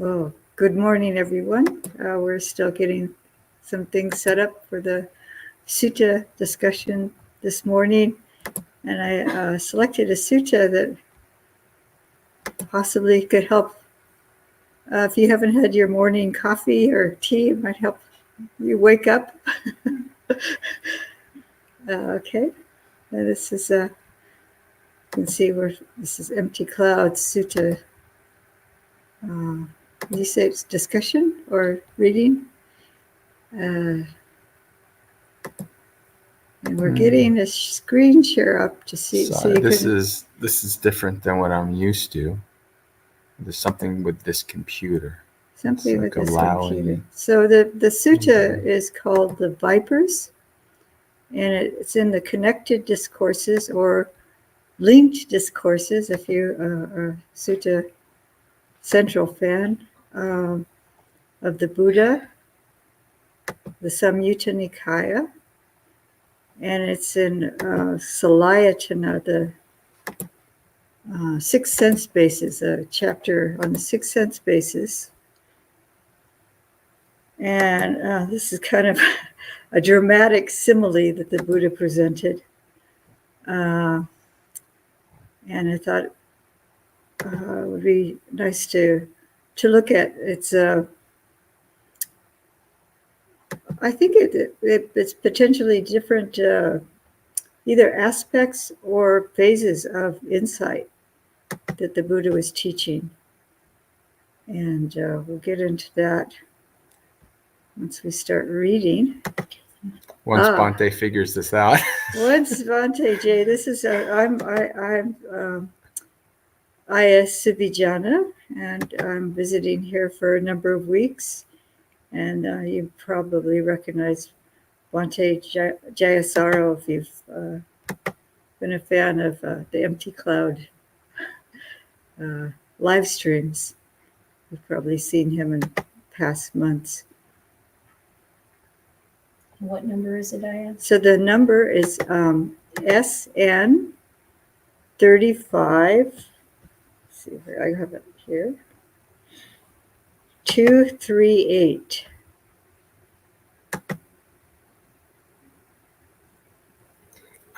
Oh, good morning, everyone. We're still getting some things set up for the sutta discussion this morning, and I selected a sutta that possibly could help. If you haven't had your morning coffee or tea, it might help you wake up. Okay, now this is you can see where this is Empty Clouds Sutta. Did you say it's discussion or reading? And we're getting a screen share up to see. Sorry, this is different than what I'm used to. There's something with this computer. Something with this computer. So the sutta is called the Vipers, and it's in the Connected Discourses or Linked Discourses, if you are a Sutta Central fan, of the Buddha, the Samyutta Nikaya, and it's in Salayatana, the Six Sense Bases, a chapter on the Six Sense Bases. And this is kind of a dramatic simile that the Buddha presented. And I thought it would be nice to look at. It's I think it's potentially different either aspects or phases of insight that the Buddha was teaching. And we'll get into that once we start reading. Once Bhante figures this out. Once Bhante Jay, this is I'm I.S. Subhijana, and I'm visiting here for a number of weeks. And you probably recognize Bhante Jayasaro if you've been a fan of the Empty Cloud live streams. You've probably seen him in past months. What number is it, Aya? So the number is SN 35. Let's see where I have it here. 238.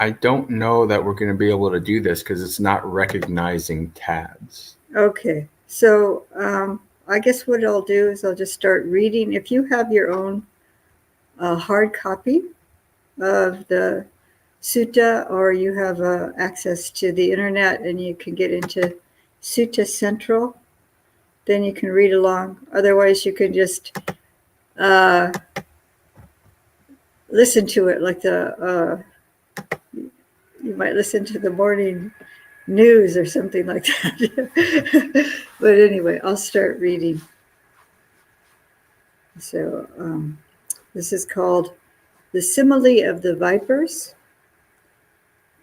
I don't know that we're going to be able to do this because it's not recognizing tabs. Okay, so I guess what I'll do is I'll just start reading. If you have your own hard copy of the sutta, or you have access to the internet and you can get into Sutta Central, then you can read along. Otherwise, you can just listen to it like you might listen to the morning news or something like that. But anyway, I'll start reading. So this is called The Simile of the Vipers.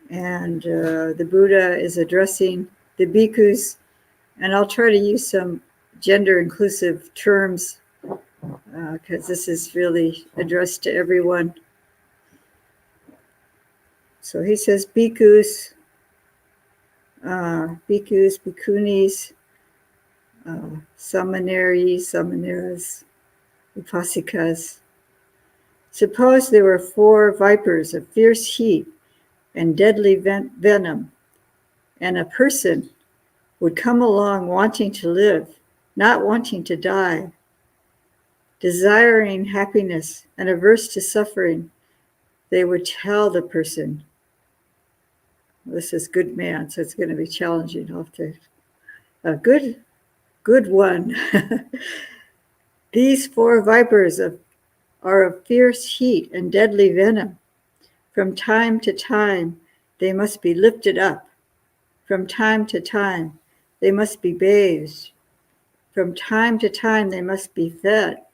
And the Buddha is addressing the bhikkhus, and I'll try to use some gender inclusive terms because this is really addressed to everyone. So he says bhikkhus, bhikkhunis, samaneris, samaneras, upasikas. Suppose there were 4 vipers of fierce heat and deadly venom, and a person would come along wanting to live, not wanting to die, desiring happiness and averse to suffering. They would tell the person, this is good man, so it's going to be challenging. I'll have to, a good one. These 4 vipers are of fierce heat and deadly venom. From time to time, they must be lifted up. From time to time, they must be bathed. From time to time, they must be fed.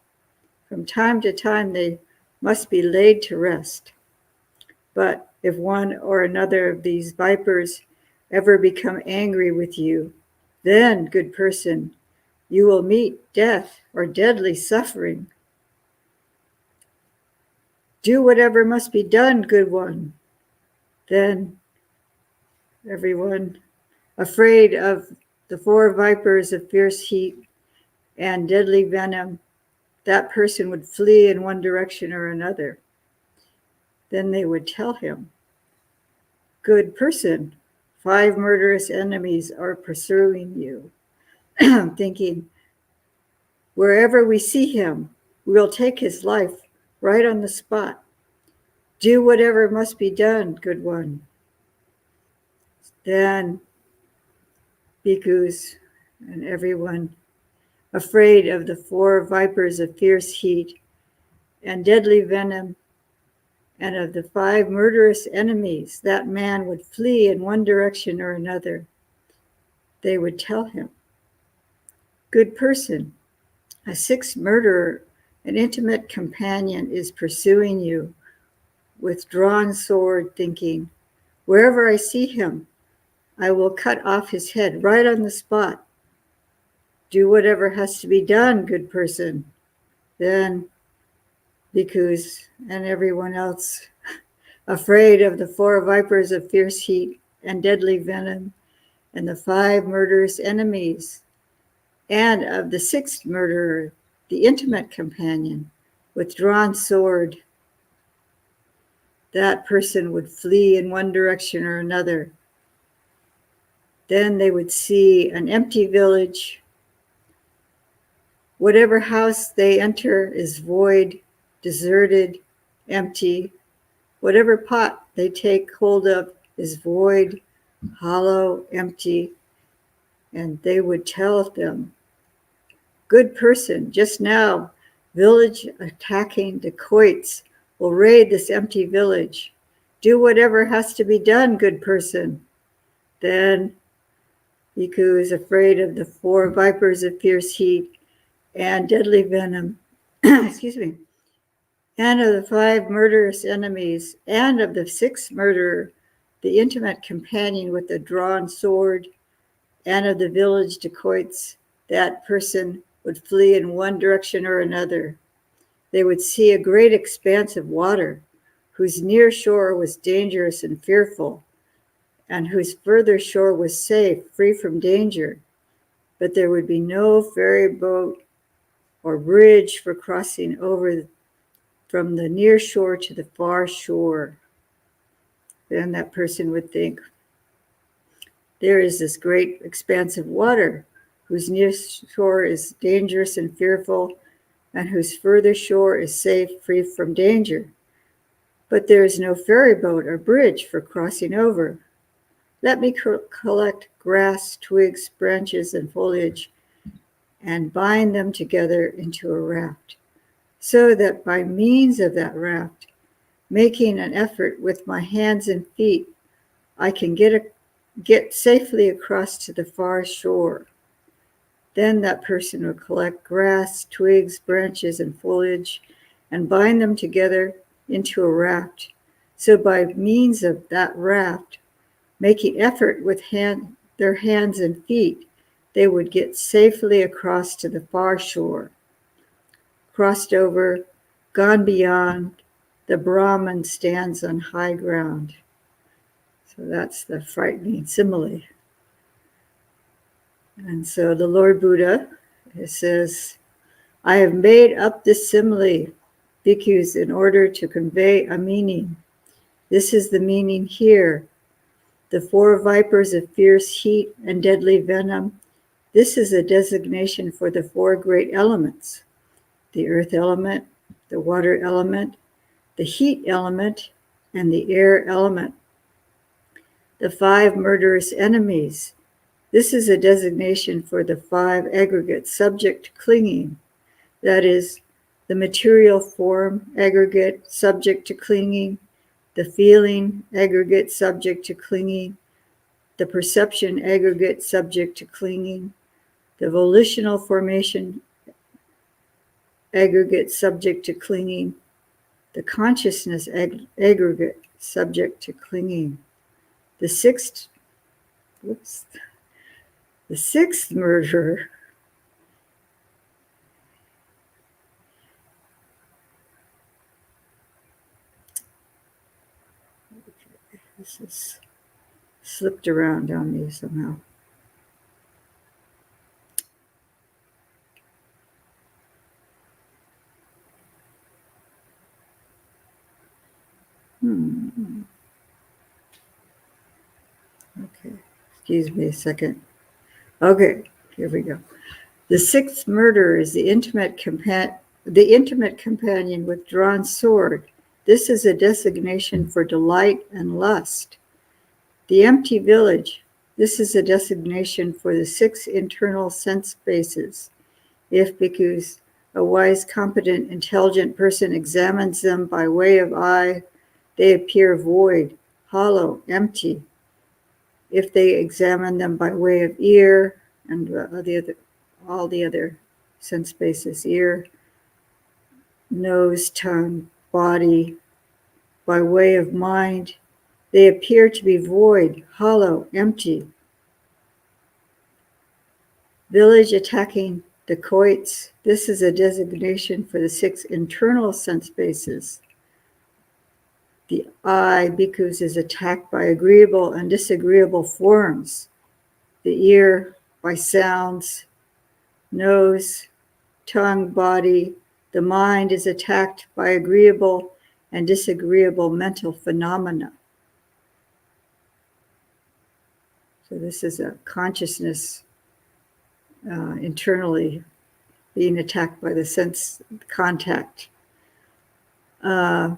From time to time, they must be laid to rest. But if one or another of these vipers ever become angry with you, then, good person, you will meet death or deadly suffering. Do whatever must be done, good one. Then everyone, afraid of the 4 vipers of fierce heat and deadly venom, that person would flee in one direction or another. Then they would tell him, "Good person, 5 murderous enemies are pursuing you," thinking, "Wherever we see him, we'll take his life right on the spot. Do whatever must be done, good one." Then bhikkhus and everyone, afraid of the 4 vipers of fierce heat and deadly venom, and of the 5 murderous enemies, that man would flee in one direction or another. They would tell him, "Good person, a 6th murderer, an intimate companion, is pursuing you with drawn sword, thinking, wherever I see him, I will cut off his head right on the spot. Do whatever has to be done, good person." Then bhikkhus and everyone else, afraid of the 4 vipers of fierce heat and deadly venom, and the 5 murderous enemies, and of the 6th murderer, the intimate companion, with drawn sword, that person would flee in one direction or another. Then they would see an empty village. Whatever house they enter is void, deserted, empty. Whatever pot they take hold of is void, hollow, empty. And they would tell them, "Good person, just now, village attacking dacoits will raid this empty village. Do whatever has to be done, good person." Then Bhikkhu is afraid of the 4 vipers of fierce heat and deadly venom, excuse me, and of the 5 murderous enemies, and of the 6th murderer, the intimate companion with the drawn sword, and of the village dacoits. That person would flee in one direction or another. They would see a great expanse of water, whose near shore was dangerous and fearful, and whose further shore was safe, free from danger. But there would be no ferry boat or bridge for crossing over from the near shore to the far shore. Then that person would think, there is this great expanse of water, whose near shore is dangerous and fearful, and whose further shore is safe, free from danger. But there is no ferry boat or bridge for crossing over. Let me collect grass, twigs, branches, and foliage, and bind them together into a raft, so that by means of that raft, making an effort with my hands and feet, I can get safely across to the far shore. Then that person would collect grass, twigs, branches, and foliage, and bind them together into a raft. So by means of that raft, making effort with their hands and feet, they would get safely across to the far shore. Crossed over, gone beyond, the Brahman stands on high ground. So that's the frightening simile. And so the Lord Buddha says, "I have made up this simile, bhikkhus, in order to convey a meaning. This is the meaning here. The 4 vipers of fierce heat and deadly venom, this is a designation for the 4 great elements, the earth element, the water element, the heat element, and the air element. The 5 murderous enemies, this is a designation for the 5 aggregates subject to clinging, that is, the material form aggregate subject to clinging, the feeling aggregate subject to clinging, the perception aggregate subject to clinging, the volitional formation aggregate subject to clinging, the consciousness aggregate subject to clinging. The sixth murderer, this is slipped around on me somehow. Okay, excuse me a second. Okay, here we go. The sixth murder is the intimate companion with drawn sword. This is a designation for delight and lust. The empty village. This is a designation for the six internal sense bases. If bhikkhus, a wise, competent, intelligent person examines them by way of eye, they appear void, hollow, empty. If they examine them by way of ear and all the other sense bases, ear, nose, tongue, body, by way of mind, they appear to be void, hollow, empty. Village attacking dacoits. This is a designation for the six internal sense bases. The eye, bhikkhus, is attacked by agreeable and disagreeable forms. The ear by sounds, nose, tongue, body. The mind is attacked by agreeable and disagreeable mental phenomena. So this is a consciousness internally being attacked by the sense contact. The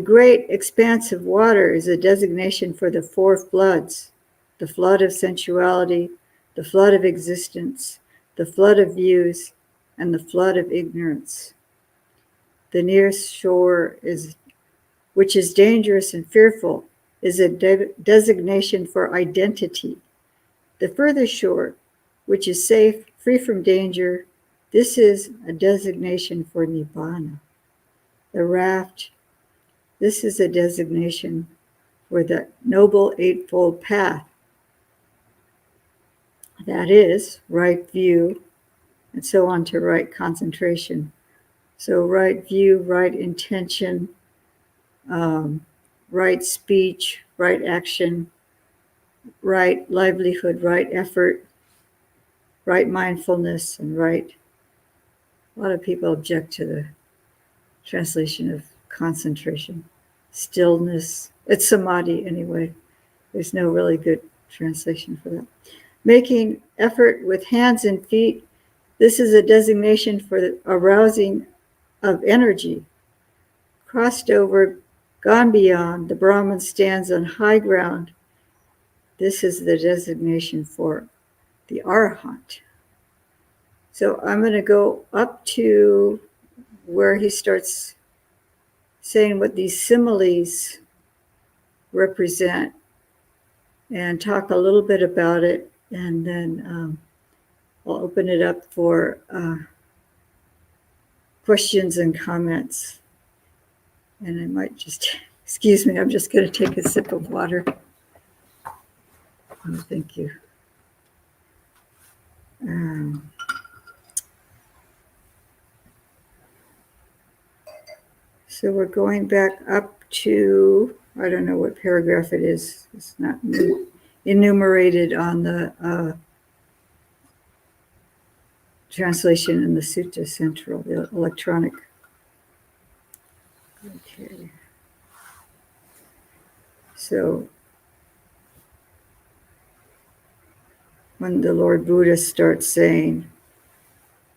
great expanse of water is a designation for the four floods: the flood of sensuality, the flood of existence, the flood of views, and the flood of ignorance. The near shore, which is dangerous and fearful, is a designation for identity. The further shore, which is safe, free from danger, this is a designation for nibbana. The raft, this is a designation for the Noble Eightfold Path. That is right view, and so on to right concentration. So right view, right intention, right speech, right action, right livelihood, right effort, right mindfulness, and right. A lot of people object to the translation of concentration. Stillness. It's samadhi anyway. There's no really good translation for that. Making effort with hands and feet. This is a designation for the arousing of energy. Crossed over, gone beyond, the Brahman stands on high ground. This is the designation for the Arahant. So I'm going to go up to where he starts saying what these similes represent and talk a little bit about it, and then I'll open it up for questions and comments. And I might just, excuse me, I'm just going to take a sip of water. Oh, thank you. So we're going back up to, I don't know what paragraph it is. It's not enumerated on the translation in the Sutta Central, the electronic. Okay. So when the Lord Buddha starts saying,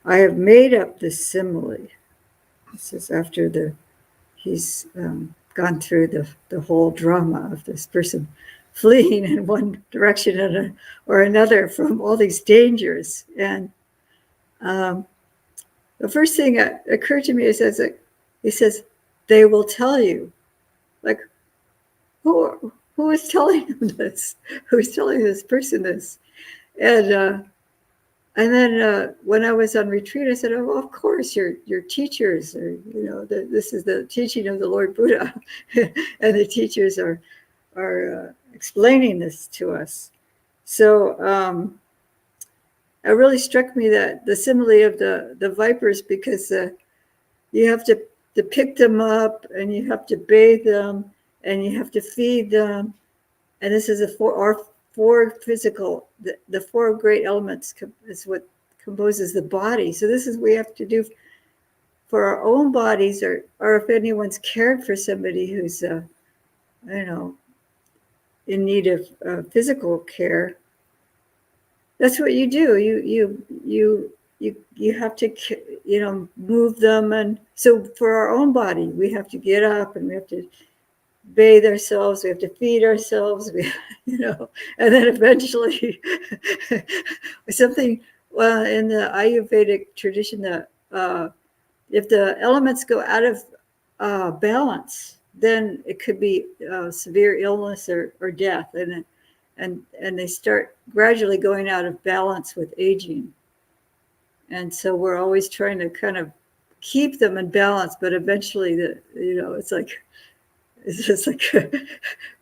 I have made up this simile, this is after he's gone through the whole drama of this person fleeing in one direction or another from all these dangers. And the first thing that occurred to me is he says, they will tell you. Like, who is telling him this? Who is telling this person this? And then when I was on retreat, I said, "Oh, of course, your teachers are. This is the teaching of the Lord Buddha, and the teachers are explaining this to us." So it really struck me that the simile of the vipers, because you have to pick them up, and you have to bathe them, and you have to feed them, and this is our four physical, the four great elements is what composes the body. So this is what we have to do for our own bodies, or if anyone's cared for somebody who's in need of physical care, that's what you do. You have to, move them. And so for our own body, we have to get up and we have to bathe ourselves, we have to feed ourselves, and then eventually something, well, in the Ayurvedic tradition, that if the elements go out of balance, then it could be severe illness or death, and they start gradually going out of balance with aging. And so we're always trying to kind of keep them in balance, but eventually it's just like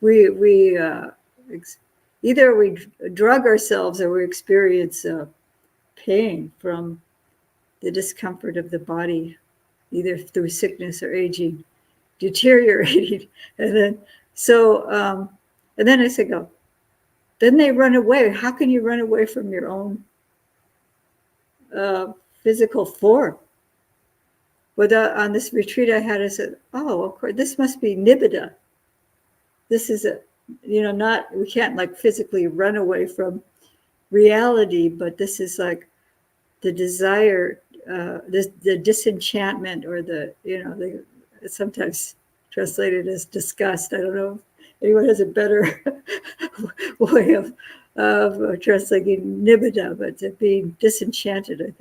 we either we drug ourselves or we experience pain from the discomfort of the body, either through sickness or aging, deteriorating. And then I say, go. Then they run away. How can you run away from your own physical form? But on this retreat I had, I said, oh, of course, this must be nibbida. This is we can't like physically run away from reality, but this is like the desire, the disenchantment, or it's sometimes translated as disgust. I don't know if anyone has a better way of translating nibbida, but being disenchanted, I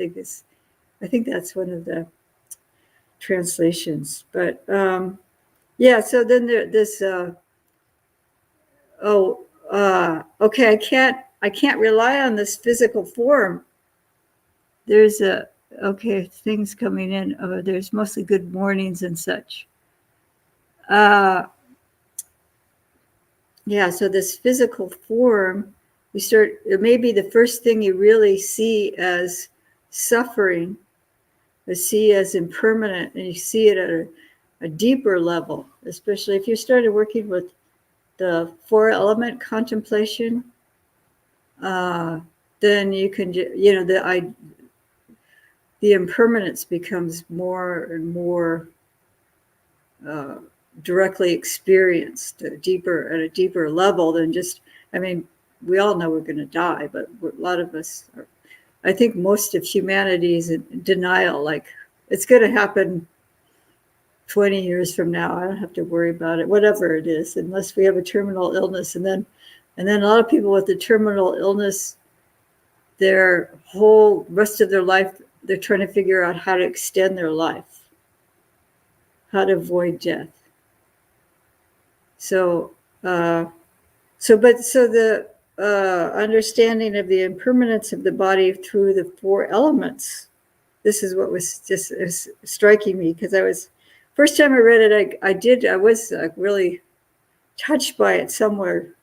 think that's one of the translations. But so then this okay, I can't rely on this physical form. There's things coming in. There's mostly good mornings and such. So this physical form, it may be the first thing you really see as suffering, or see as impermanent, and you see it at a deeper level, especially if you started working with the 4-element contemplation, then you can, the impermanence becomes more and more directly experienced at a deeper level than just, we all know we're going to die, but a lot of us are, I think most of humanity is in denial, like it's going to happen 20 years from now. I don't have to worry about it, whatever it is, unless we have a terminal illness. And then a lot of people with the terminal illness, their whole rest of their life, they're trying to figure out how to extend their life, how to avoid death. So the understanding of the impermanence of the body through the 4 elements. This is what was just striking me, because first time I read it, I was really touched by it somewhere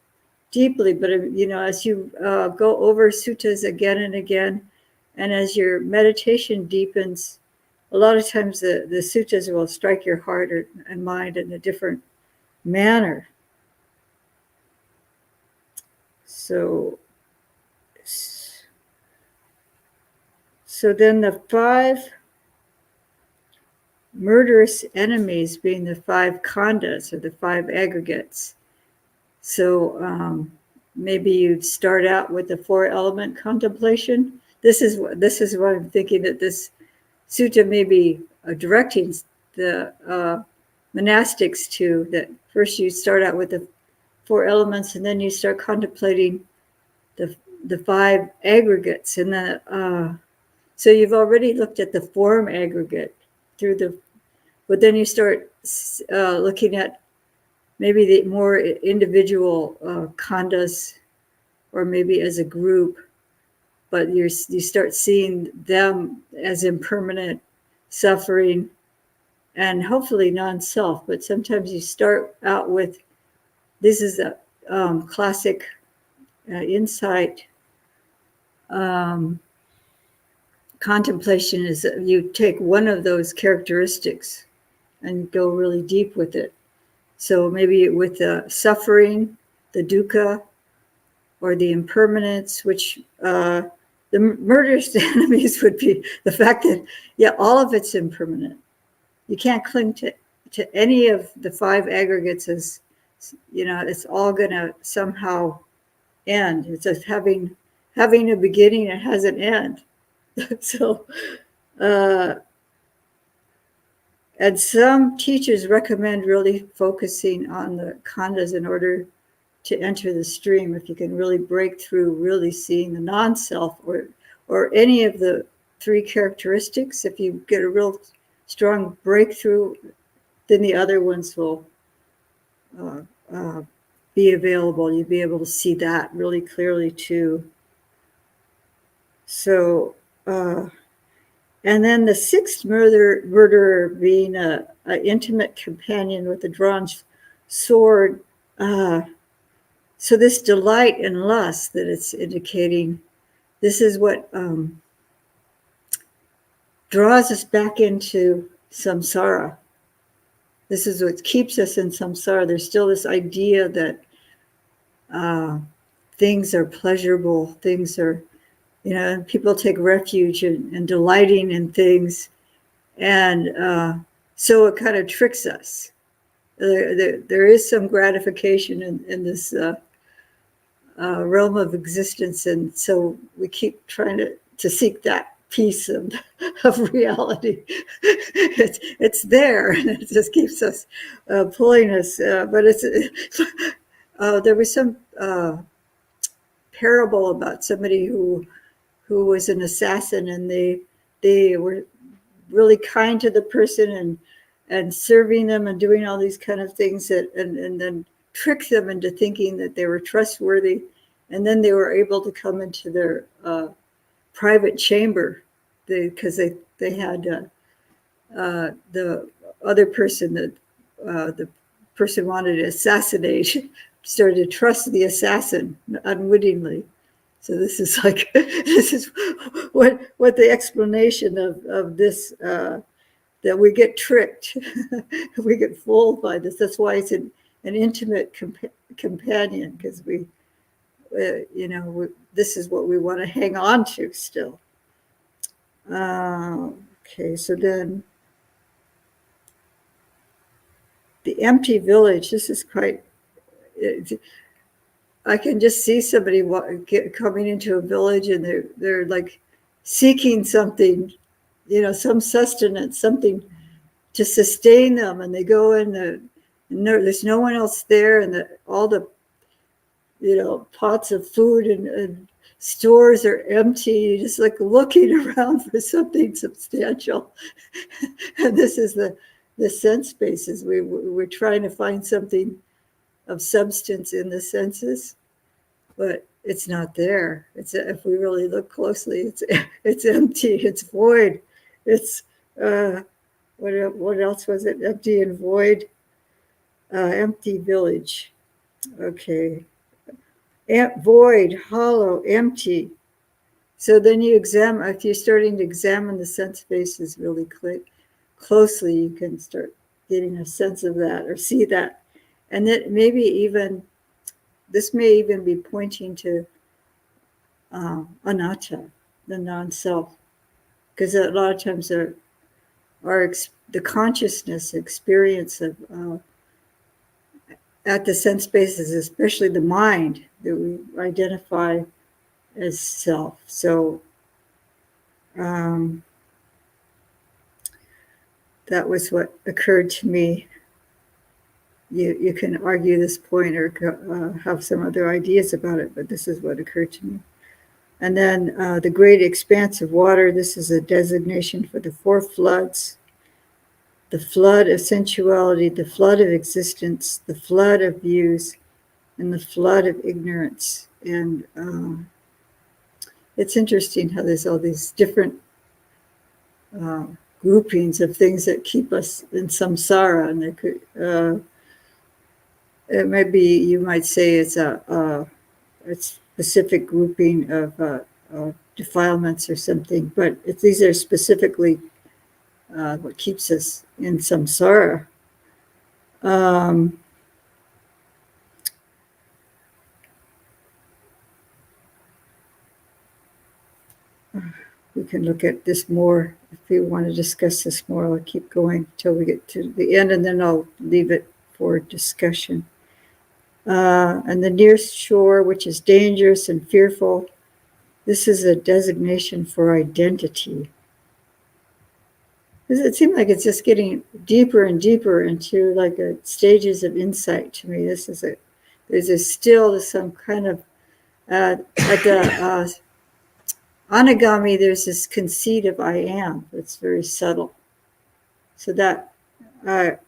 deeply. But as you go over suttas again and again, and as your meditation deepens, a lot of times the suttas will strike your heart and mind in a different manner. So then the 5 murderous enemies being the 5 khandas, or the 5 aggregates. So maybe you'd start out with the 4-element contemplation. This is what I'm thinking, that this sutta may be directing the monastics to, that first you start out with the 4 elements, and then you start contemplating the 5 aggregates. And so you've already looked at the form aggregate but then you start looking at maybe the more individual khandas, or maybe as a group, but you start seeing them as impermanent, suffering, and hopefully non-self. But sometimes you start out with, this is a classic insight. Contemplation is that you take one of those characteristics and go really deep with it. So maybe with the suffering, the dukkha, or the impermanence, which the murderous enemies would be the fact that, all of it's impermanent. You can't cling to any of the 5 aggregates as it's all going to somehow end. It's just having a beginning, it has an end. So, and some teachers recommend really focusing on the khandhas in order to enter the stream. If you can really break through, really seeing the non-self or any of the three characteristics, if you get a real strong breakthrough, then the other ones will be available. You'll be able to see that really clearly too. So, and then the sixth murderer being an intimate companion with a drawn sword. So this delight and lust that it's indicating, this is what draws us back into samsara. This is what keeps us in samsara. There's still this idea that things are pleasurable, things are, people take refuge in delighting in things. And so it kind of tricks us. There is some gratification in this realm of existence. And so we keep trying to seek that piece of reality. It's there, and it just keeps us pulling us. But there was some parable about somebody who was an assassin, and they were really kind to the person and serving them and doing all these kind of things and then trick them into thinking that they were trustworthy, and then they were able to come into their private chamber because they had the other person that the person wanted to assassinate started to trust the assassin unwittingly. So this is what the explanation of this, that we get tricked, we get fooled by this. That's why it's an intimate companion, because this is what we want to hang on to still. Okay, so then the empty village. This is quite. I can just see somebody coming into a village, and they're like seeking something, some sustenance, something to sustain them, and they go in. There's no one else there, and all the pots of food and stores are empty. You're just like looking around for something substantial. And this is the sense spaces. We're trying to find something of substance in the senses, but it's not there. If we really look closely, it's empty. It's void. It's what else was it? Empty and void. Empty village. Okay. Void, hollow, empty. So then you examine. If you're starting to examine the sense spaces really closely, you can start getting a sense of that or see that. And that this may even be pointing to anatta, the non-self, because a lot of times the consciousness experience of at the sense spaces, especially the mind, that we identify as self. So that was what occurred to me. You can argue this point or have some other ideas about it, but this is what occurred to me. And then the great expanse of water. This is a designation for the four floods: the flood of sensuality, the flood of existence, the flood of views, and the flood of ignorance. And it's interesting how there's all these different groupings of things that keep us in samsara, and there could. It might be, you might say it's a specific grouping of defilements or something, but these are specifically what keeps us in samsara. We can look at this more if we want to discuss this more. I'll keep going until we get to the end, and then I'll leave it for discussion. And the near shore, which is dangerous and fearful, this is a designation for identity. It seemed like it's just getting deeper and deeper into like stages of insight to me. There's still some kind of, at the Anagami, there's this conceit of I am. It's very subtle. So that, I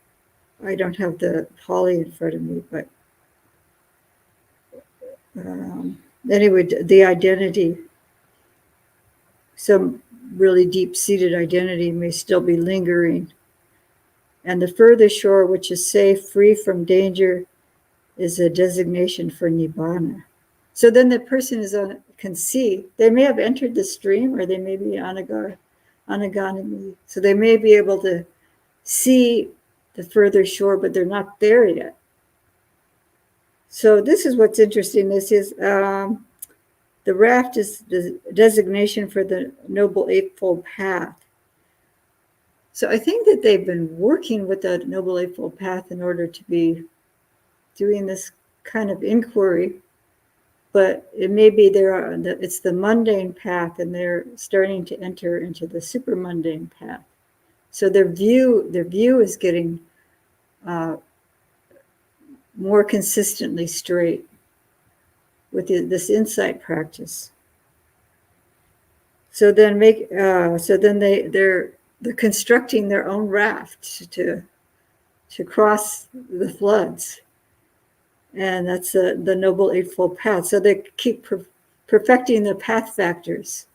don't have the Pali in front of me, but anyway, the identity, some really deep-seated identity may still be lingering. And the further shore, which is safe, free from danger, is a designation for Nibbana. So then the person can see, they may have entered the stream or they may be anagami. So they may be able to see the further shore, but they're not there yet. So this is what's interesting. This is the raft is the designation for the Noble Eightfold Path. So I think that they've been working with the Noble Eightfold Path in order to be doing this kind of inquiry, but it may be it's the mundane path, and they're starting to enter into the super mundane path. So their view is getting more consistently straight with this insight practice. So then they're constructing their own raft to cross the floods, and that's the Noble Eightfold Path. So they keep perfecting the path factors,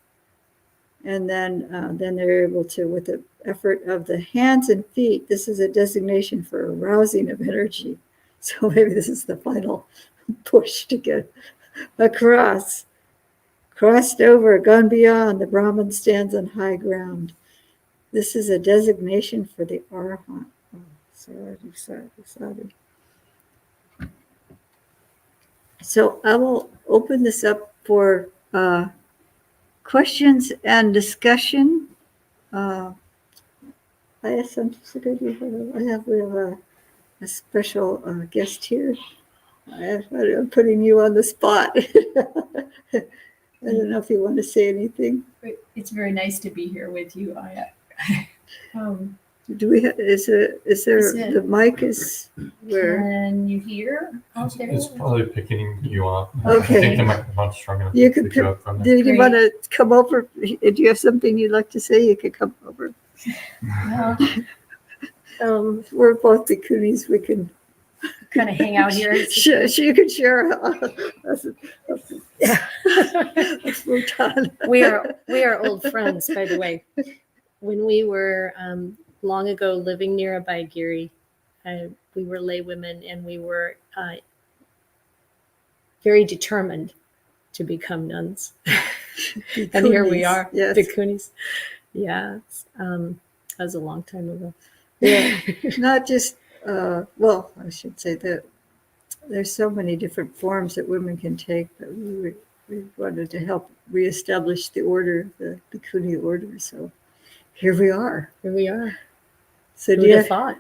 and then they're able to, with the effort of the hands and feet. This is a designation for arousing of energy. So maybe this is the final push to get across. Crossed over, gone beyond, the Brahman stands on high ground. This is a designation for the Arahant. Oh, sadhu. So I will open this up for questions and discussion. I have a special guest here. I'm putting you on the spot. I don't know if you want to say anything. It's very nice to be here with you. Do we? The mic is where? Can you hear out there? It's probably picking you up. Okay. I think the microphone's strong enough You to could pick you up from there. Do you want to come over? Do you have something you'd like to say? You could come over. Well, We're both bhikkhunis. We can kind of hang out here. You can share a futon. We are old friends, by the way. When we were long ago living near Abhayagiri, we were lay women, and we were very determined to become nuns. And here we are, yes. bhikkhunis. Yeah, that was a long time ago. Yeah, not just, well, I should say that there's so many different forms that women can take, but we wanted to help reestablish the order, the bhikkhuni order. So here we are. Here we are. So Who'd have thought?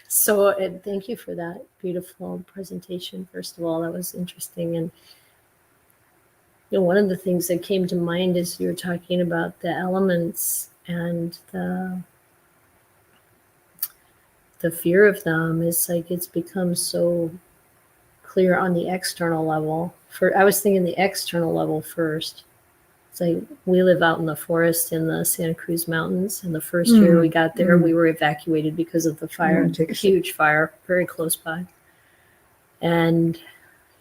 So thank you for that beautiful presentation. First of all, that was interesting. And one of the things that came to mind is you were talking about the elements and the fear of them. Is like it's become so clear on the external level. I was thinking the external level first. It's like we live out in the forest in the Santa Cruz Mountains, and the first year we got there, we were evacuated because of the fire, a huge fire very close by. And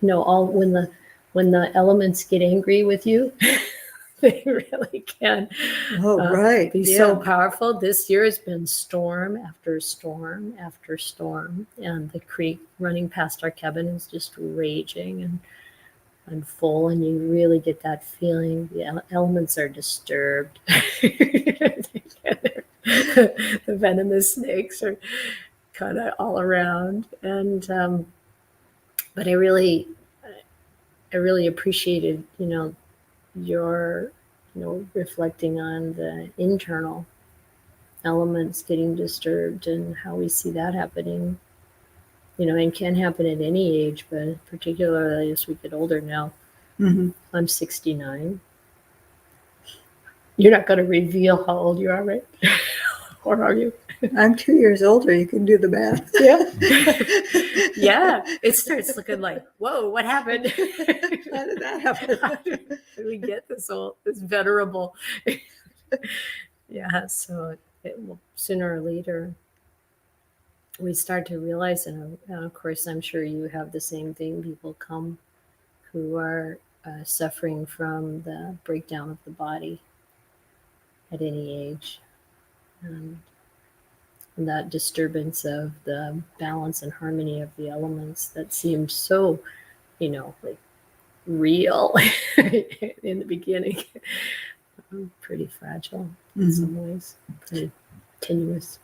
when the elements get angry with you, they really can be so powerful. This year has been storm after storm after storm, and the creek running past our cabin is just raging and full, and you really get that feeling. The elements are disturbed. The venomous snakes are kind of all around, and but I really appreciated your reflecting on the internal elements getting disturbed and how we see that happening. and can happen at any age, but particularly as we get older now. Hmm. I'm 69. You're not going to reveal how old you are, right? Or are you? I'm 2 years older. You can do the math. Yeah. Yeah. It starts looking like, whoa, what happened? How did that happen? How did we get this old, this venerable? Yeah. So it will, sooner or later, we start to realize, and of course, I'm sure you have the same thing. People come who are suffering from the breakdown of the body at any age. And that disturbance of the balance and harmony of the elements that seemed so, like real in the beginning. Pretty fragile in Mhm. some ways, pretty tenuous.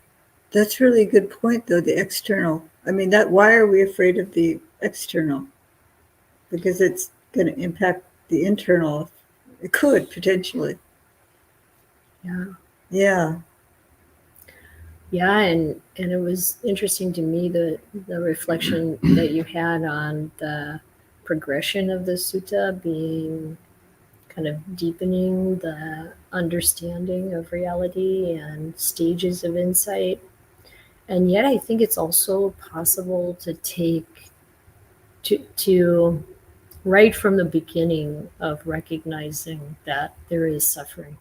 That's really a good point, though, the external. I mean, why are we afraid of the external? Because it's going to impact the internal. It could potentially. Yeah. Yeah. Yeah, and it was interesting to me the reflection that you had on the progression of the sutta being kind of deepening the understanding of reality and stages of insight. And yet I think it's also possible to take to right from the beginning of recognizing that there is suffering.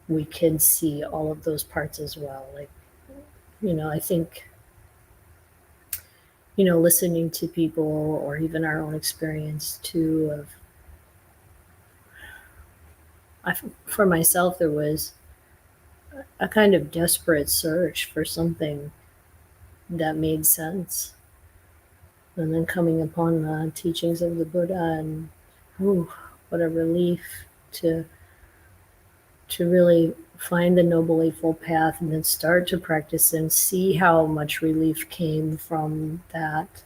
We can see all of those parts as well. Like, I think listening to people or even our own experience too of for myself, there was a kind of desperate search for something that made sense. And then coming upon the teachings of the Buddha, and what a relief to really find the Noble Eightfold Path and then start to practice and see how much relief came from that.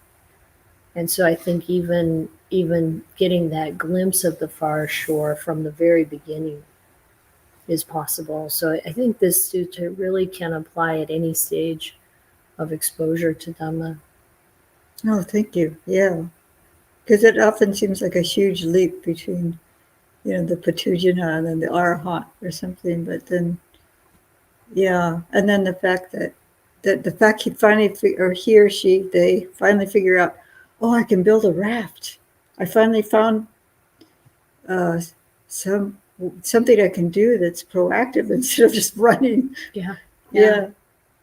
And so I think even getting that glimpse of the far shore from the very beginning is possible. So I think this sutta really can apply at any stage of exposure to Dhamma. Oh, thank you. Yeah. Because it often seems like a huge leap between, the Patujana and then the Arahant or something. But then, yeah. And then the fact that the fact he finally, or he or she, they finally figure out, oh, I can build a raft. I finally found uh, something I can do that's proactive instead of just running. Yeah. Yeah.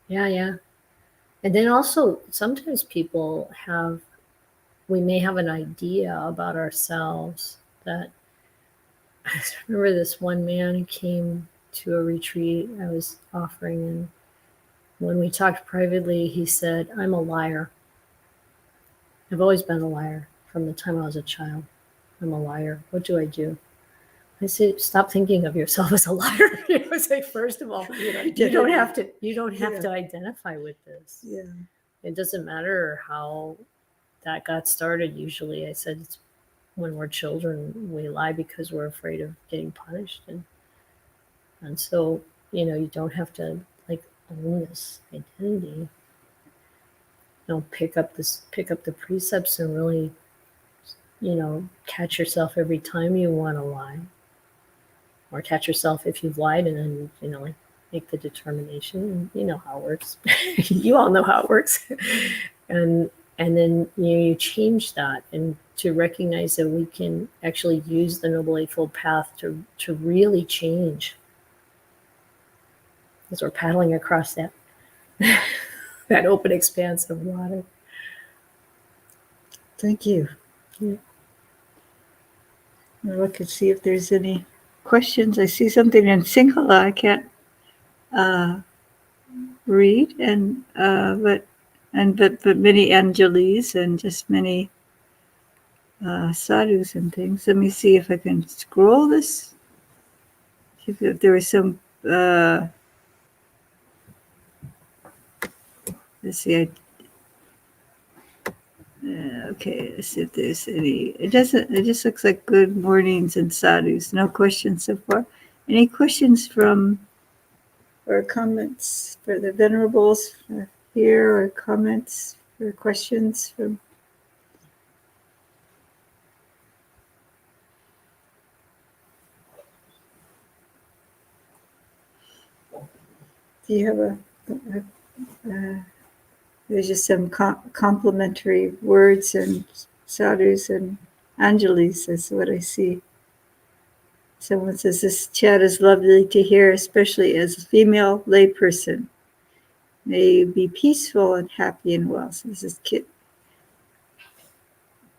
Yeah. And then also sometimes we may have an idea about ourselves that I remember this one man who came to a retreat I was offering, and when we talked privately, he said, I'm a liar. I've always been a liar from the time I was a child. I'm a liar. What do I do? I said, stop thinking of yourself as a liar. Say, first of all, you don't have to identify with this. Yeah. It doesn't matter how that got started. Usually, I said, it's when we're children, we lie because we're afraid of getting punished, and so you don't have to own this identity. Pick up the precepts and really catch yourself every time you want to lie, or catch yourself if you've lied, and then make the determination. And you know how it works. You all know how it works. and then you change that, and to recognize that we can actually use the Noble Eightfold Path to really change, as we're paddling across that that open expanse of water. Thank you. Yeah. I'll look and see if there's any questions. I see something in Sinhala I can't read, but many Angelis and just many sadhus and things. Let me see if I can scroll this. If there was some. Let's see. Okay, let's see if there's any. It doesn't. It just looks like good mornings and sadhus. No questions so far. Any questions from or comments for the venerables here, or comments or questions from? Do you have there's just some complimentary words and sadhus and anjalis is what I see. Someone says, this chat is lovely to hear, especially as a female layperson. May you be peaceful and happy and well. So this is Kit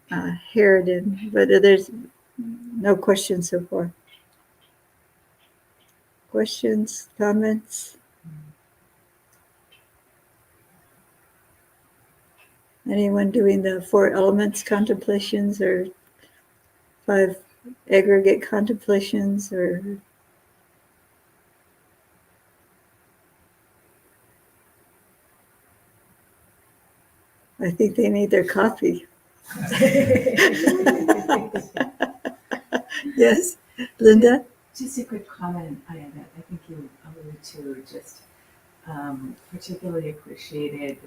Harridan, but there's no questions so far. Questions, comments? Anyone doing the 4 elements contemplations or 5 aggregate contemplations or? I think they need their coffee. Yes, Linda? Just a quick comment that I think you alluded to, just particularly appreciated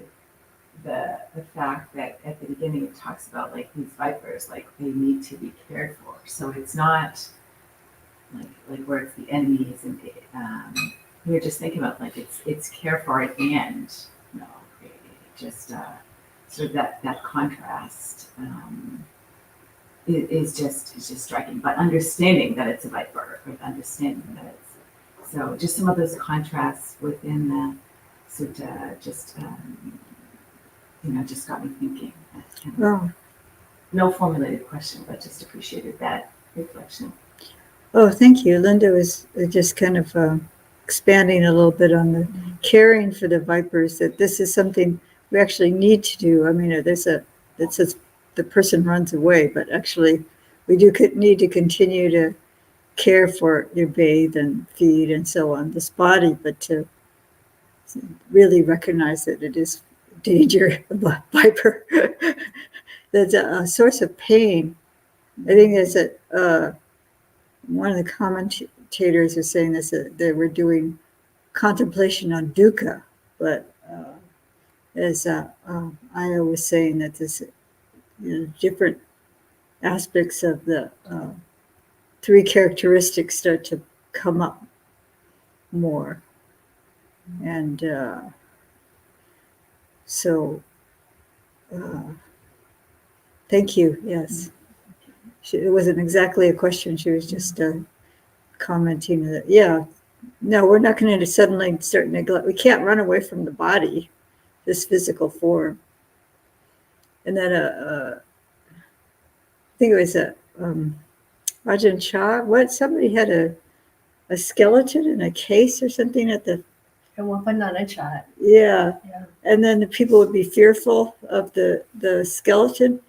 the fact that at the beginning it talks about like these vipers, like they need to be cared for. So it's not like where it's the enemies, and we were just thinking about like it's care for at the end. You know, just sort of that contrast is just striking. But understanding that it's a viper, right? Understanding that it's so just some of those contrasts within the sutta just just got me thinking. Oh. No formulated question, but just appreciated that reflection. Oh, thank you. Linda was just kind of expanding a little bit on the caring for the vipers, that this is something we actually need to do. I mean, there's it says the person runs away, but actually we do need to continue to care for your bathe and feed and so on, this body, but to really recognize that it is danger, a viper. That's a source of pain. I think there's one of the commentators is saying this, that they were doing contemplation on dukkha, but as Aya was saying, that this different aspects of the 3 characteristics start to come up more. And so thank you. Yes. It wasn't exactly a question. She was just commenting that, no, we're not going to suddenly start neglect. We can't run away from the body, this physical form. And then I think it was Ajahn Chah. Somebody had a skeleton in a case or something at the. A Wapanana chat. Yeah. Yeah. And then the people would be fearful of the skeleton.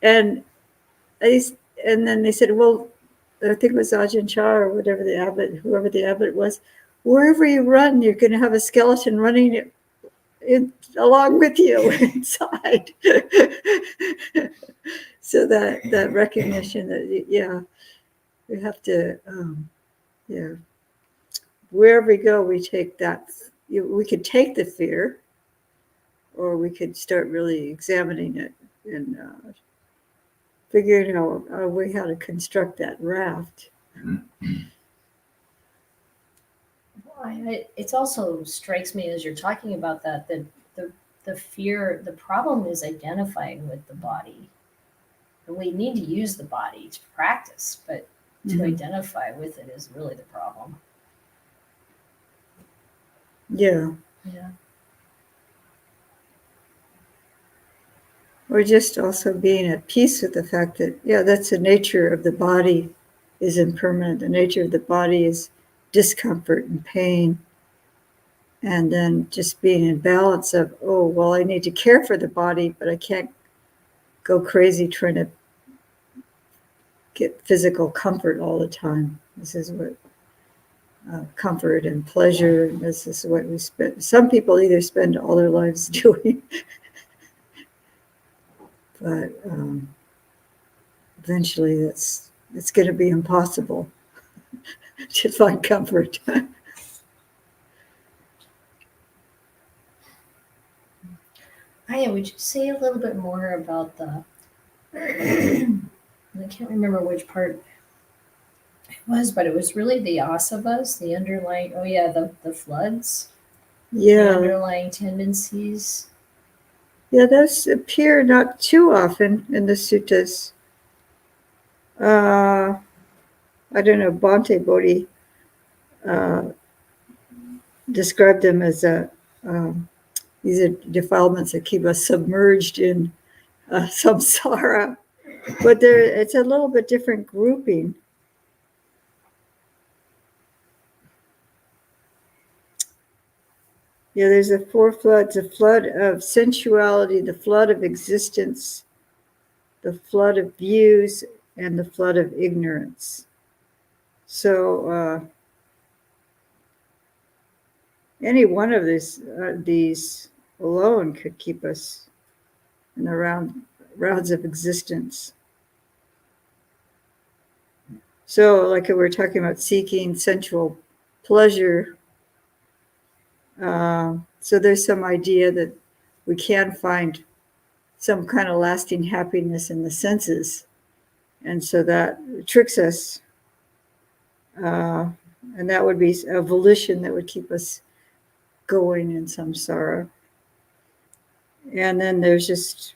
And then they said, well, I think it was Ajahn Chah or whoever the abbot was, wherever you run, you're going to have a skeleton running along with you inside. So that recognition that, we have to, wherever we go, we take that. We could take the fear, or we could start really examining it and figuring out a way how to construct that raft. It also strikes me as you're talking about that the fear, the problem is identifying with the body. And we need to use the body to practice, but to identify with it is really the problem. Yeah. Yeah. Or just also being at peace with the fact that, that's the nature of the body is impermanent. The nature of the body is discomfort and pain. And then just being in balance of, I need to care for the body, but I can't go crazy trying to get physical comfort all the time. This is what comfort and pleasure, this is what we spend. Some people either spend all their lives doing, but eventually it's going to be impossible to find comfort. Aya, would you say a little bit more about the, I can't remember which part it was, but it was really the asavas, the underlying, oh yeah, the floods, the Yeah, underlying tendencies. yeah, those appear not too often in the suttas. I don't know, Bhante Bodhi uh, described them as these are defilements that keep us submerged in samsara, but it's a little bit different grouping. Yeah, there's the four floods: the flood of sensuality, the flood of existence, the flood of views, and the flood of ignorance. So any one of these alone could keep us in the rounds of existence. So, like we were talking about seeking sensual pleasure, so there's some idea that we can find some kind of lasting happiness in the senses, and so that tricks us, and that would be a volition that would keep us going in samsara. And then there's just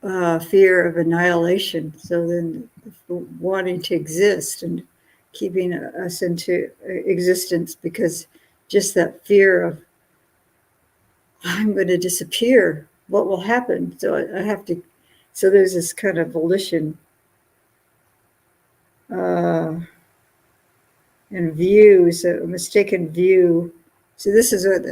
fear of annihilation. So then wanting to exist and keeping us into existence, because just that fear of I'm going to disappear, what will happen? So I have to, so there's this kind of volition and views, a mistaken view. So this is what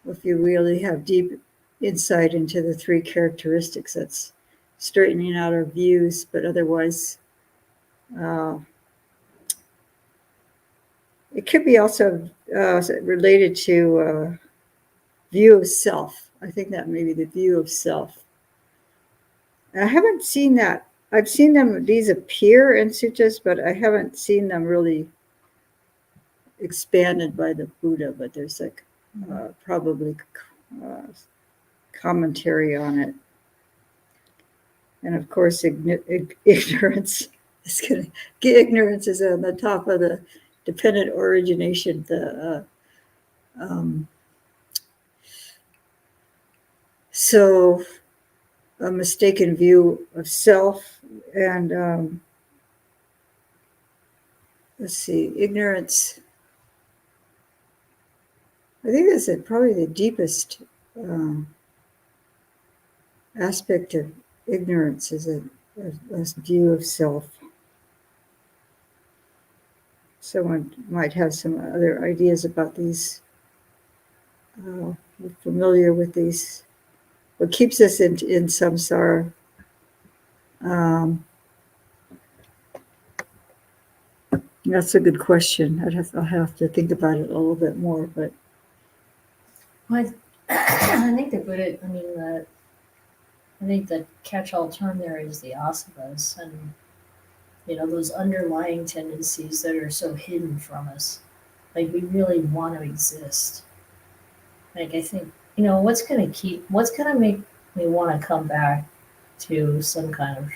if you really have deep insight into the three characteristics, that's straightening out our views, but otherwise, it could be also related to view of self. I think that may be the view of self. I haven't seen that. I've seen these appear in suttas, but I haven't seen them really expanded by the Buddha, but there's like probably commentary on it. And of course, ignorance is going to get ignorance is on the top of the dependent origination. So a mistaken view of self, and let's see, ignorance. I think that's probably the deepest aspect of ignorance, is a view of self. Someone might have some other ideas about these. We're familiar with these. What keeps us in samsara? That's a good question. I'll have to think about it a little bit more. But Well, I think the Buddha, I think the catch-all term there is the asavas, and those underlying tendencies that are so hidden from us. Like we really want to exist. Like I think, what's gonna make me want to come back to some kind of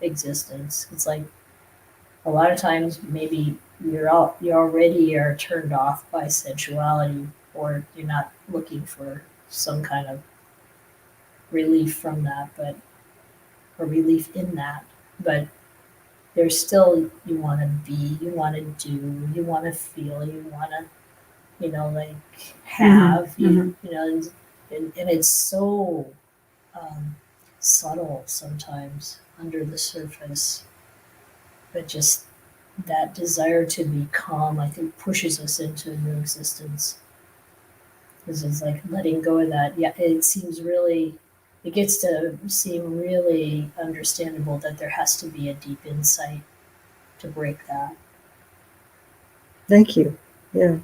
existence? It's like a lot of times maybe you already are turned off by sensuality, or you're not looking for some kind of relief from that, or relief in that, but there's still, you want to be, you want to do, you want to feel, you want to like have, and it's so subtle sometimes under the surface, but just that desire to become, I think, pushes us into a new existence. This is like letting go of that. Yeah, it gets to seem really understandable that there has to be a deep insight to break that. thank you. Yeah.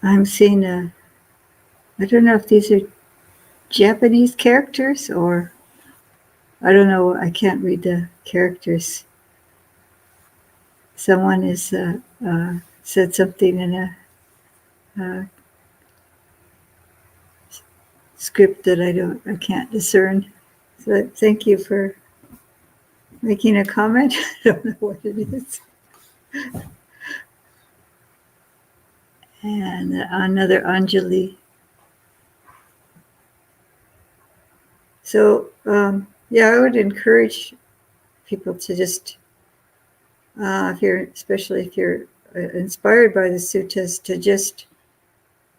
I'm seeing I don't know if these are Japanese characters or I don't know. I can't read the characters. Someone is said something in a script that I can't discern. So thank you for making a comment. I don't know what it is. And another Anjali. So yeah, I would encourage people to just, especially if you're inspired by the suttas, to just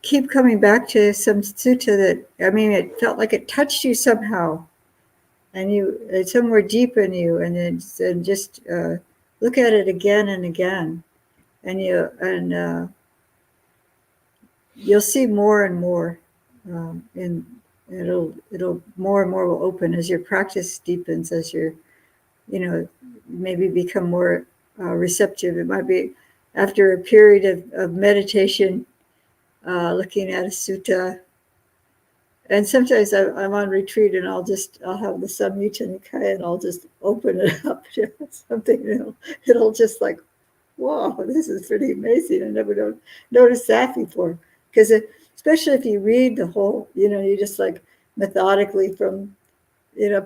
keep coming back to some sutta that, I mean, it felt like it touched you somehow, and it's somewhere deep in you, and just look at it again and again, and you'll see more and more, and it'll more and more will open as your practice deepens, as you're, maybe become more receptive. It might be after a period of meditation, looking at a sutta. And sometimes I'm on retreat and I'll have the Samyutta Nikaya and I'll just open it up to something. It'll just like, whoa, this is pretty amazing. I never noticed that before. Because especially if you read the whole, you just like methodically from,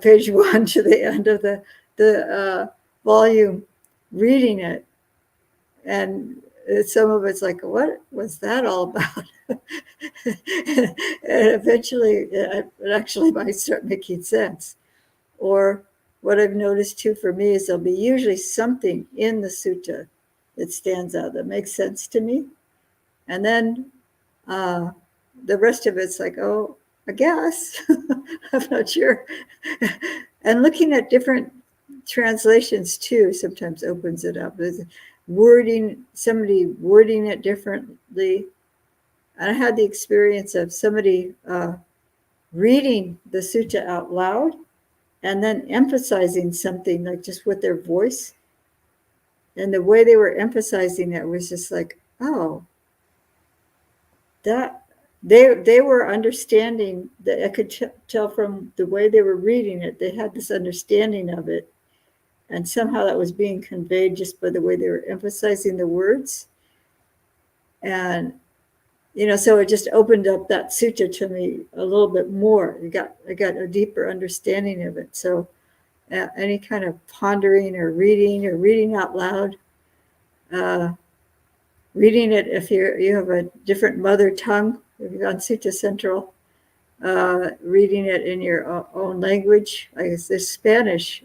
page 1 to the end of the volume, reading it. And some of it's like, what was that all about? And eventually, it actually might start making sense. Or what I've noticed too for me is there'll be usually something in the sutta that stands out, that makes sense to me. And then the rest of it's like, oh, I guess. I'm not sure. And looking at different translations too sometimes opens it up. There's somebody wording it differently. And I had the experience of somebody reading the sutta out loud and then emphasizing something, like just with their voice. And the way they were emphasizing it was just like, oh, that they were understanding that. I could tell from the way they were reading it, they had this understanding of it. And somehow that was being conveyed just by the way they were emphasizing the words. And, so it just opened up that sutta to me a little bit more. I got a deeper understanding of it. So any kind of pondering or reading out loud, reading it if you have a different mother tongue, if you're on Sutta Central, reading it in your own language. I guess there's Spanish.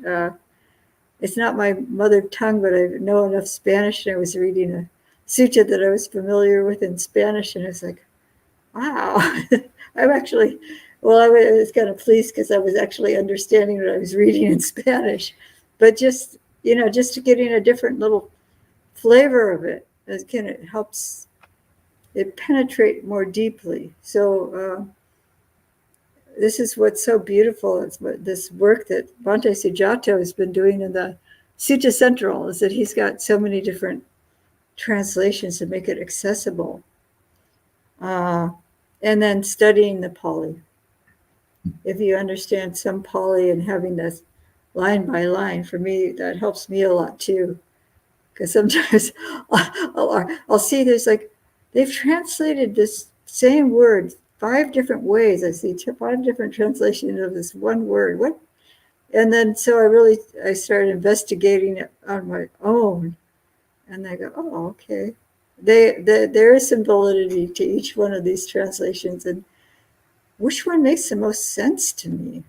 It's not my mother tongue, but I know enough Spanish, and I was reading a sutta that I was familiar with in Spanish, and I was like, wow. I was kind of pleased because I was actually understanding what I was reading in Spanish. But just getting a different little flavor of it, it helps it penetrate more deeply. So this is what's so beautiful. It's this work that Bhante Sujato has been doing in the Sutta Central, is that he's got so many different translations to make it accessible. And then studying the Pali. If you understand some Pali and having this line by line, for me, that helps me a lot too. Because sometimes I'll see there's like, they've translated this same word 5 different ways. I see 5 different translations of this one word. What? And then so I started investigating it on my own. And I go, oh, okay. There is some validity to each one of these translations. And which one makes the most sense to me?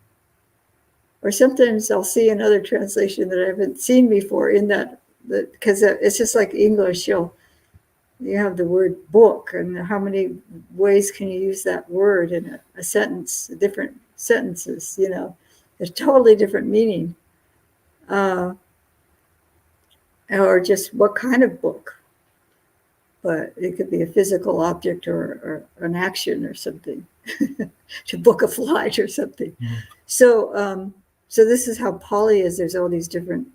Or sometimes I'll see another translation that I haven't seen before in that, because it's just like English. You have the word book, and how many ways can you use that word in a sentence, different sentences, a totally different meaning. Or just what kind of book. But it could be a physical object or an action or something, to book a flight or something. Mm-hmm. So this is how Pali is. There's all these different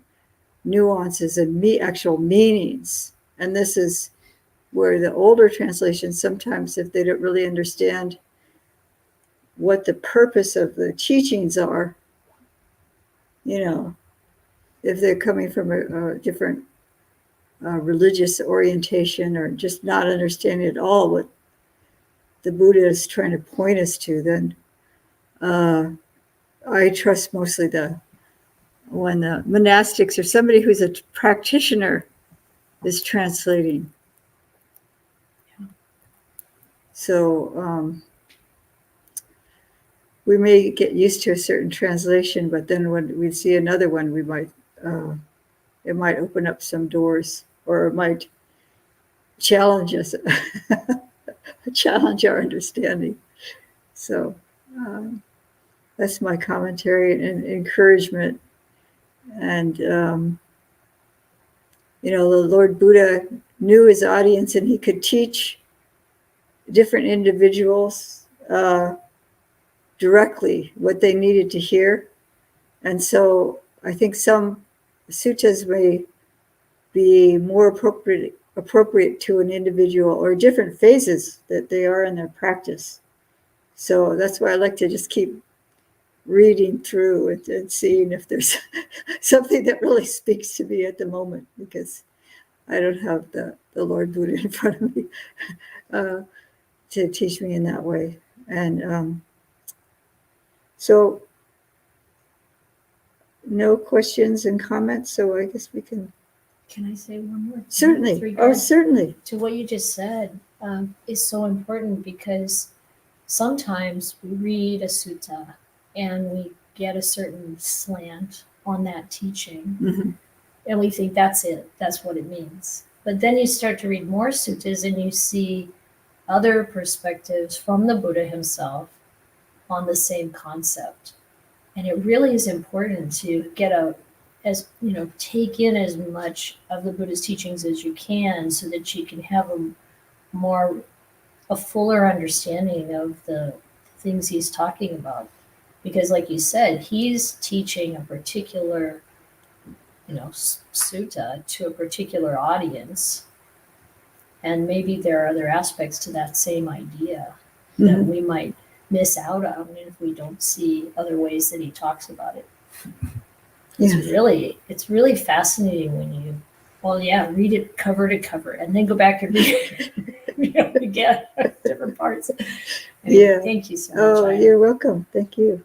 nuances and actual meanings. And this is where the older translations, sometimes if they don't really understand what the purpose of the teachings are, you know, if they're coming from a different religious orientation or just not understanding at all what the Buddha is trying to point us to, then I trust mostly when the monastics or somebody who's a practitioner is translating. So we may get used to a certain translation, but then when we see another one, we might it might open up some doors, or it might challenge us, challenge our understanding. So that's my commentary and encouragement. And the Lord Buddha knew his audience, and he could teach different individuals directly what they needed to hear. And so I think some suttas may be more appropriate to an individual or different phases that they are in their practice. So that's why I like to just keep reading through and seeing if there's something that really speaks to me at the moment, because I don't have the Lord Buddha in front of me to teach me in that way. And so no questions and comments, so I guess we can Can I say one more thing? With certainly. regard Oh, certainly. to what you just said is so important, because sometimes we read a sutta and we get a certain slant on that teaching, Mhm. and we think that's it, that's what it means. But then you start to read more suttas and you see other perspectives from the Buddha himself on the same concept. And it really is important to take in as much of the Buddha's teachings as you can, so that you can have a fuller understanding of the things he's talking about. Because like you said, he's teaching a particular, sutta to a particular audience. And maybe there are other aspects to that same idea that Mhm. we might miss out on if we don't see other ways that he talks about it. Yes. It's really fascinating when you, read it cover to cover and then go back and read it again, different parts. Yeah. Thank you so much. Oh, you're welcome. Thank you.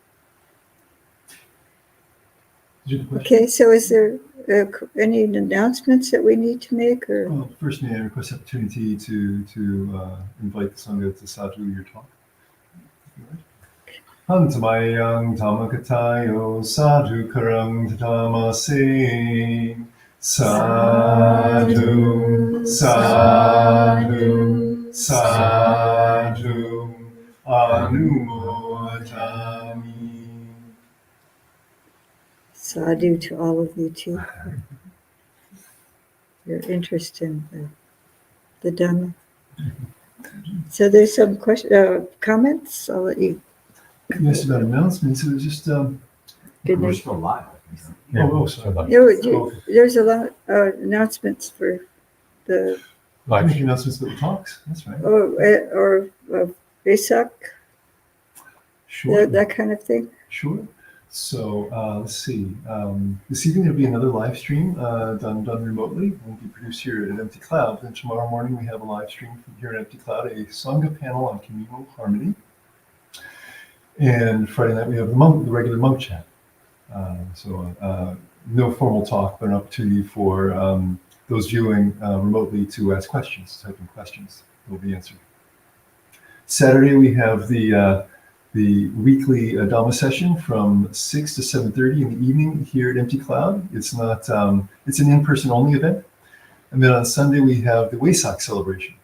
Did you have a question? Okay, so is there any announcements that we need to make, or? Well, first, may I request the opportunity to invite the Sangha to sadhu your talk? Hantamayang Tamakatayo Sadhu Karang Tatamase Sadhu Sadhu Sadhu Anumodami. Sadhu to all of you too, for your interest in the Dhamma. So there's some comments. I'll let you. You asked about announcements. It was just Good We're night. still live. sorry. There's a lot announcements for the Live Make announcements about the talks. That's right. or Vesak, Sure. that kind of thing. Sure. So let's see. This evening there'll be another live stream done remotely. It won't be produced here at Empty Cloud. And tomorrow morning we have a live stream from here at Empty Cloud, a Sangha panel on communal harmony. And Friday night we have the regular monk chat. No formal talk, but an opportunity for those viewing remotely to ask questions, type in questions. They'll be answered. Saturday we have the weekly Dhamma session from 6 to 7:30 in the evening here at Empty Cloud. It's not, it's an in-person only event. And then on Sunday we have the Wesak celebration.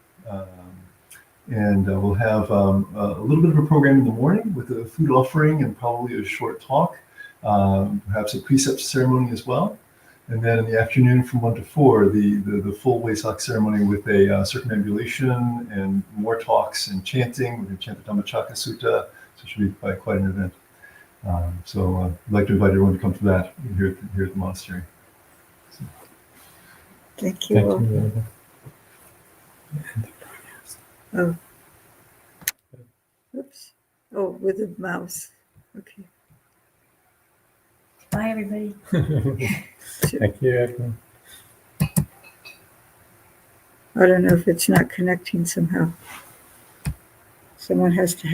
We'll have a little bit of a program in the morning with a food offering and probably a short talk, perhaps a precept ceremony as well. And then in the afternoon from 1 to 4, the full Wesak ceremony with a circumambulation and more talks and chanting. We're going to chant the Dhammacakka Sutta. So it should be quite an event. I'd like to invite everyone to come to that here at the monastery. So. Thank you. Thank all. you. Oh. Oops. Oh, with a mouse. Okay. Bye, everybody. Thank you, Edwin. I don't know if it's not connecting somehow. Someone has to